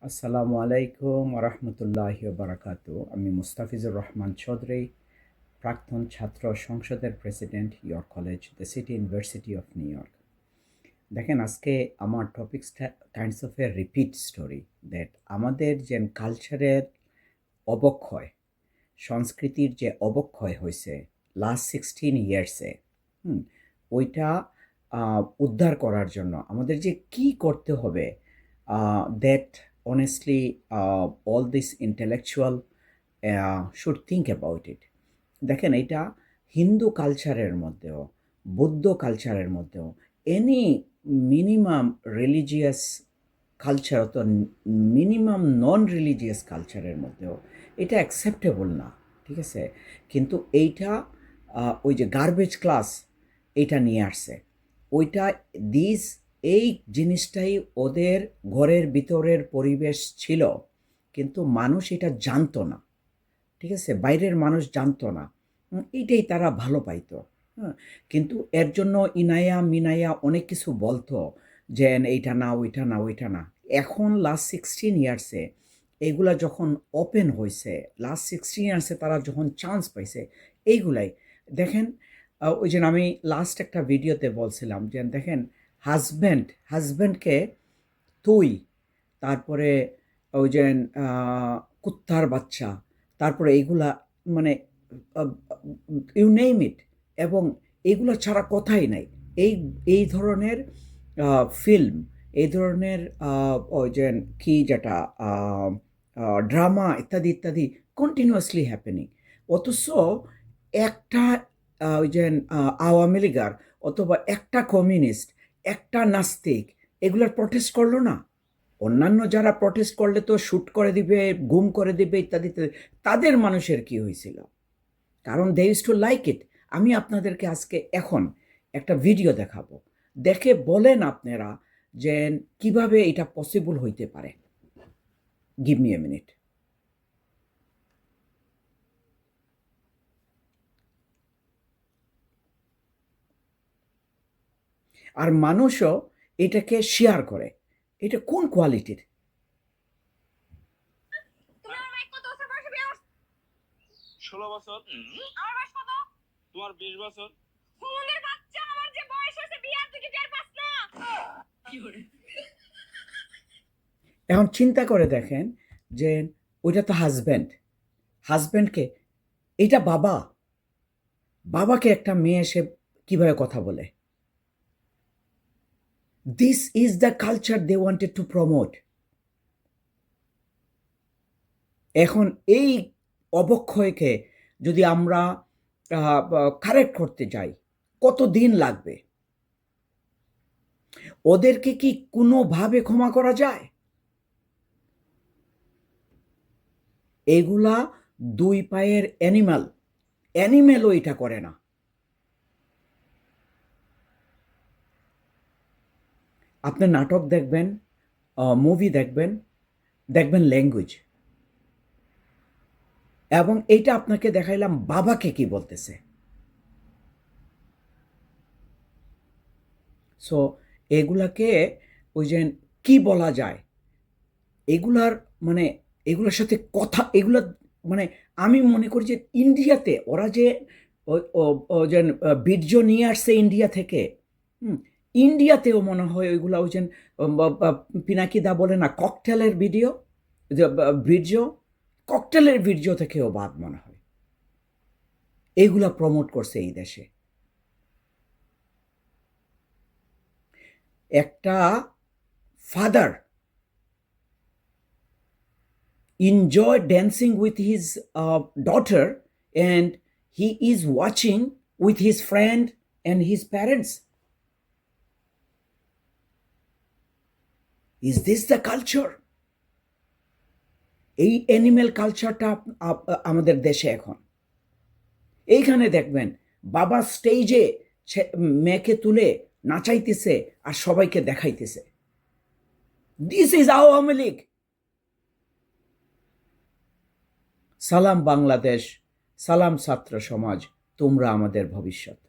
আসসালামু আলাইকুম রহমতুল্লাহি বারাকাতু। আমি মুস্তাফিজুর রহমান চৌধুরী, প্রাক্তন ছাত্র সংসদের president, York college, the city university of New York. দেখেন, আজকে আমার টপিক্সটা kinds of a repeat story that আমাদের যে কালচারের অবক্ষয়, সংস্কৃতির যে অবক্ষয় হয়েছে লাস্ট 16 ইয়ার্সে, ওইটা উদ্ধার করার জন্য আমাদের যে কি করতে হবে, that honestly all this intellectual should think about it. দেখেন, এটা হিন্দু কালচারের মধ্যেও, বৌদ্ধ কালচারের মধ্যেও, এনি মিনিমাম রিলিজিয়াস কালচার অত মিনিমাম নন রিলিজিয়াস কালচারের মধ্যেও এটা অ্যাকসেপ্টেবল না, ঠিক আছে? কিন্তু এইটা ওই যে গার্বেজ ক্লাস এইটা নিয়ে আসছে, ওইটা দিস এই জিনিসটাই ওদের ঘরের ভিতরের পরিবেশ ছিল, কিন্তু মানুষ এটা জানতো না, ঠিক আছে? বাইরের মানুষ জানতো না। এইটাই তারা ভালো পাইতো। হ্যাঁ, কিন্তু এর জন্য ইনায়া মিনায়া অনেক কিছু বলতো যে এইটা না, ওইটা না, ওইটা না। এখন লাস্ট 16 ইয়ার্সে এইগুলা যখন ওপেন হয়েছে, লাস্ট 16 ইয়ার্সে তারা যখন চান্স পাইছে, এইগুলাই দেখেন। ওই যে আমি লাস্ট একটা ভিডিওতে বলছিলাম যে দেখেন, হাজব্যান্ডকে তুই, তারপরে ওই যে কুত্তার বাচ্চা, তারপরে এইগুলা, মানে ইউ নেম ইট, এবং এইগুলো ছাড়া কথাই নাই। এই এই ধরনের ফিল্ম, এই ধরনের ওই যে কি যেটা ড্রামা ইত্যাদি ইত্যাদি কন্টিনিউয়াসলি হ্যাপেনিং। অথচ একটা ওই যে আওয়ামী লীগার অথবা একটা কমিউনিস্ট, একটা নাস্তিক এগুলোর প্রটেস্ট করলো না। অন্যান্য যারা প্রটেস্ট করলে তো শ্যুট করে দিবে, গুম করে দিবে ইত্যাদি ইত্যাদি। তাদের মানুষের কি হয়েছিল? কারণ they use to like it. আমি আপনাদেরকে আজকে এখন একটা ভিডিও দেখাবো, দেখে বলেন আপনারা যে কিভাবে এটা পসিবল হইতে পারে। Give me a minute. আর মানুষও এটাকে শেয়ার করে। এটা কোন কোয়ালিটির? 16 বছর। আমার বয়স কত? তোমার 20 বছর। হুমুন্দের বাচ্চা, আমার যে বয়স হয়েছে বিয়ার দিকে টের পাস না। কি করে? এখন চিন্তা করে দেখেন যে ওইটা তো হাজব্যান্ডকে, এটা বাবাকে একটা মেয়ে এসে কিভাবে কথা বলে? This is the culture they wanted to promote. এখন এই অবক্ষয়কে যদি আমরা কারেক্ট করতে যাই, কত দিন লাগবে? ওদেরকে কি কোনোভাবে ক্ষমা করা যায়? এগুলা দুই পায়ের অ্যানিম্যালও এটা করে না। আপনি নাটক দেখবেন, মুভি দেখবেন, দেখবেন ল্যাঙ্গুয়েজ, এবং এইটা আপনাকে দেখাইলাম বাবাকে কি বলতেছে। সো এগুলাকে ওই যে কি বলা যায়, এগুলার মানে এগুলোর সাথে কথা, এগুলা মানে আমি মনে করি যে ইন্ডিয়াতে ওরা যে যে বীর্য নিয়ে আসছে ইন্ডিয়া থেকে, ইন্ডিয়াতেও মনে হয় ওইগুলা ওই যে পিনাকি দা বলে না ককটেলের ভিডিও, যে বীর্য, ককটেলের বীর্য থেকেও বাদ মনে হয়। এইগুলা প্রমোট করছে এই দেশে। একটা father enjoy dancing with his daughter, and he is watching with his friend and his parents. Is this the culture? এই অ্যানিম্যাল কালচারটা আমাদের দেশে এখন। এইখানে দেখবেন বাবা স্টেজে মেয়েকে তুলে নাচাইতেছে আর সবাইকে দেখাইতেছে। This is Awami League. সালাম বাংলাদেশ, সালাম ছাত্র সমাজ, তোমরা আমাদের ভবিষ্যৎ।